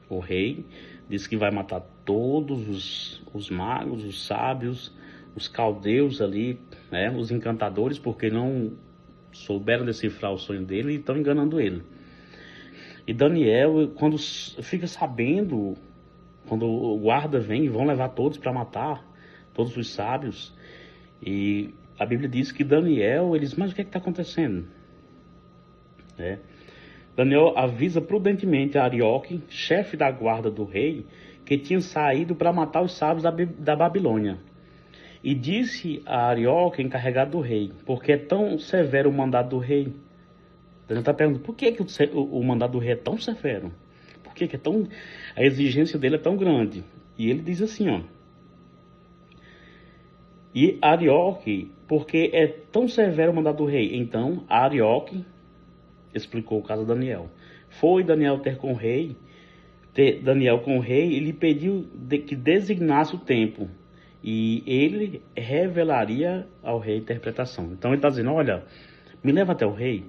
o rei, diz que vai matar todos os magos, os sábios, os caldeus ali, né, os encantadores, porque não souberam decifrar o sonho dele e estão enganando ele. E Daniel, quando fica sabendo, quando o guarda vem e vão levar todos para matar, todos os sábios, e a Bíblia diz que Daniel, eles, mas o que está acontecendo? Daniel avisa prudentemente a Arioque, chefe da guarda do rei, que tinha saído para matar os sábios da Babilônia. E disse a Arioque, encarregado do rei, porque é tão severo o mandado do rei? Daniel está perguntando, por que o mandado do rei é tão severo? Por que é tão, a exigência dele é tão grande? E ele diz assim, ó. E Arioque, porque é tão severo o mandado do rei? Então, Arioque explicou o caso a Daniel. Foi Daniel com o rei, e lhe pediu que designasse o tempo. E ele revelaria ao rei a interpretação. Então ele está dizendo, olha, me leva até o rei,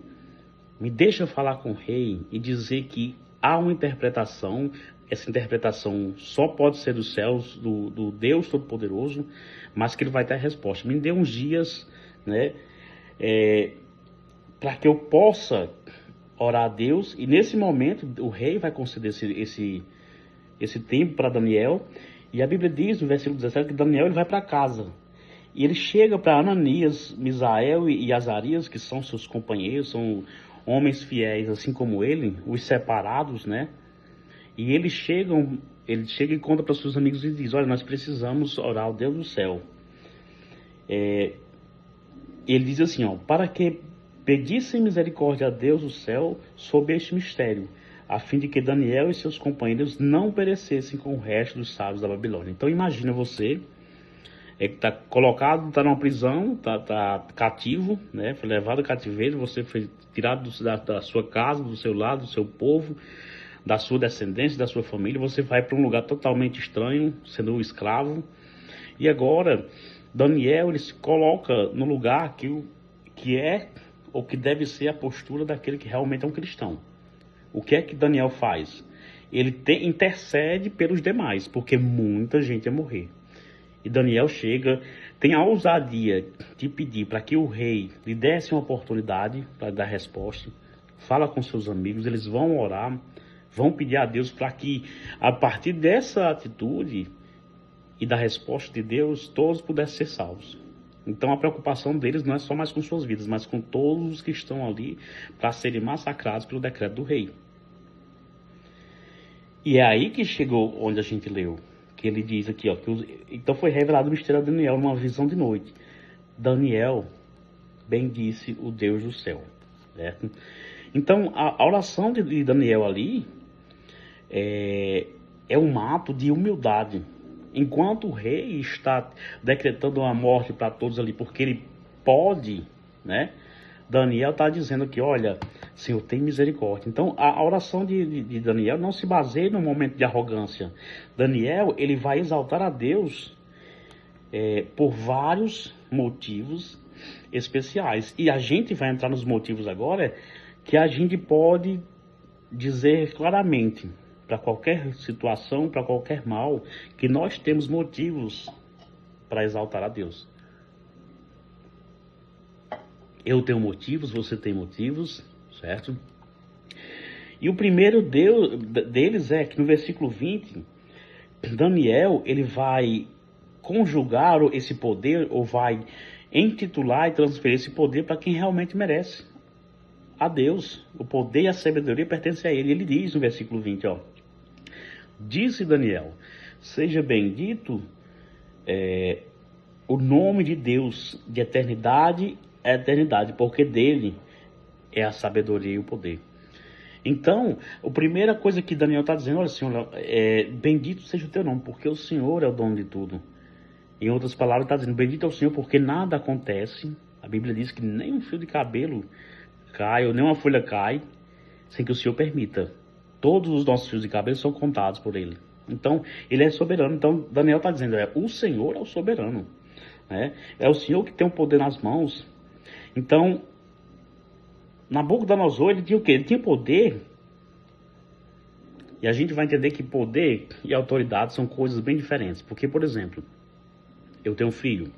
me deixa falar com o rei e dizer que há uma interpretação, essa interpretação só pode ser dos céus, do Deus Todo-Poderoso, mas que ele vai ter a resposta. Me dê uns dias, né, para que eu possa orar a Deus, e nesse momento o rei vai conceder esse tempo para Daniel, e a Bíblia diz no versículo 17 que Daniel ele vai para casa, e ele chega para Ananias, Misael e Azarias, que são seus companheiros, são homens fiéis assim como ele, os separados, né, e ele chega e conta para seus amigos e diz, olha, nós precisamos orar ao Deus do céu. Ele diz assim, ó, para que pedissem misericórdia a Deus do céu sobre este mistério, a fim de que Daniel e seus companheiros não perecessem com o resto dos sábios da Babilônia. Então imagina você, que está colocado, está numa prisão, tá cativo, né? Foi levado a cativeiro, você foi tirado da sua casa, do seu lado, do seu povo, da sua descendência, da sua família, você vai para um lugar totalmente estranho, sendo um escravo, e agora Daniel ele se coloca no lugar que é ou que deve ser a postura daquele que realmente é um cristão. O que é que Daniel faz? Ele intercede pelos demais, porque muita gente ia morrer. E Daniel chega, tem a ousadia de pedir para que o rei lhe desse uma oportunidade para dar resposta. Fala com seus amigos, eles vão orar, vão pedir a Deus para que, a partir dessa atitude e da resposta de Deus, todos pudessem ser salvos. Então a preocupação deles não é só mais com suas vidas, mas com todos os que estão ali para serem massacrados pelo decreto do rei. E é aí que chegou onde a gente leu, que ele diz aqui, ó, então foi revelado o mistério a Daniel numa visão de noite. Daniel bendisse o Deus do céu, certo? Então a oração de Daniel ali é um ato de humildade. Enquanto o rei está decretando uma morte para todos ali, porque ele pode, né? Daniel está dizendo aqui, olha, Senhor, tem misericórdia. Então, a oração de Daniel não se baseia num momento de arrogância. Daniel, ele vai exaltar a Deus por vários motivos especiais. E a gente vai entrar nos motivos agora que a gente pode dizer claramente, para qualquer situação, para qualquer mal, que nós temos motivos para exaltar a Deus. Eu tenho motivos, você tem motivos, certo? E o primeiro deles é que no versículo 20, Daniel, ele vai conjugar esse poder, ou vai intitular e transferir esse poder para quem realmente merece. A Deus. O poder e a sabedoria pertencem a ele. Ele diz no versículo 20, ó. Disse Daniel, seja bendito o nome de Deus de eternidade a eternidade, porque dele é a sabedoria e o poder. Então, a primeira coisa que Daniel está dizendo, olha, Senhor, bendito seja o teu nome, porque o Senhor é o dono de tudo. Em outras palavras, está dizendo, bendito é o Senhor, porque nada acontece. A Bíblia diz que nem um fio de cabelo cai, ou nem uma folha cai, sem que o Senhor permita. Todos os nossos fios de cabelo são contados por ele. Então, ele é soberano. Então, Daniel está dizendo, o Senhor é o soberano, né? É o Senhor que tem o poder nas mãos. Então, Nabucodonosor, ele tinha o quê? Ele tinha poder E a gente vai entender que poder e autoridade são coisas bem diferentes. Porque, por exemplo, eu tenho um filho,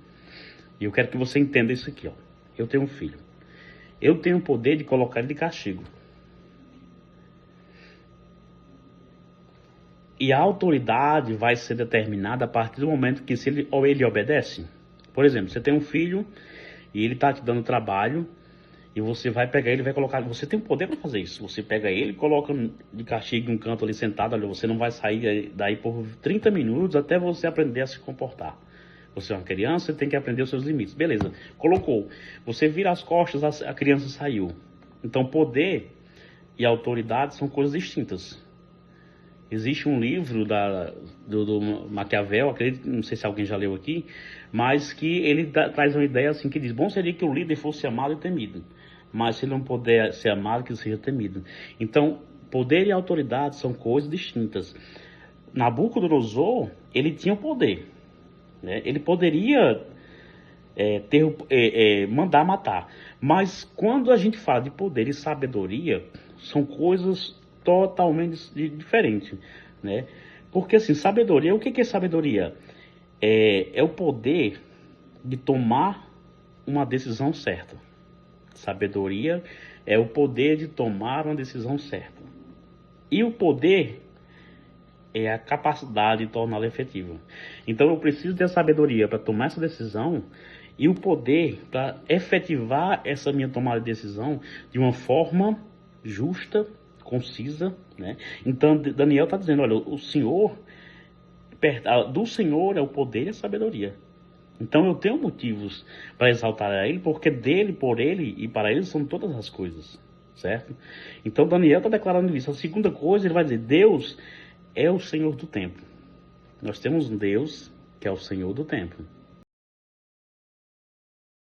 e eu quero que você entenda isso aqui, ó. Eu tenho um filho. Eu tenho o poder de colocar ele de castigo. E a autoridade vai ser determinada a partir do momento que se ele, ou ele obedece. Por exemplo, você tem um filho e ele está te dando trabalho e você vai pegar ele e vai colocar... Você tem o poder para fazer isso. Você pega ele e coloca de castigo em um canto ali sentado. Ali, você não vai sair daí por 30 minutos até você aprender a se comportar. Você é uma criança, você tem que aprender os seus limites. Beleza, colocou. Você vira as costas, a criança saiu. Então, poder e autoridade são coisas distintas. Existe um livro do Maquiavel, acredito, não sei se alguém já leu aqui, mas que ele traz uma ideia assim, que diz, bom seria que o líder fosse amado e temido, mas se ele não puder ser amado, que seja temido. Então, poder e autoridade são coisas distintas. Nabucodonosor, ele tinha o poder, né? Ele poderia mandar matar, mas quando a gente fala de poder e sabedoria, são coisas totalmente diferente, né? Porque assim, sabedoria, o que é sabedoria? É o poder de tomar uma decisão certa. Sabedoria é o poder de tomar uma decisão certa. E o poder é a capacidade de torná-la efetiva. Então eu preciso ter a sabedoria para tomar essa decisão e o poder para efetivar essa minha tomada de decisão de uma forma justa, concisa, né? Então Daniel está dizendo, olha, o Senhor, do Senhor é o poder e a sabedoria. Então eu tenho motivos para exaltar a Ele, porque dele, por Ele e para Ele são todas as coisas, certo? Então Daniel está declarando isso. A segunda coisa, ele vai dizer, Deus é o Senhor do tempo. Nós temos um Deus que é o Senhor do tempo.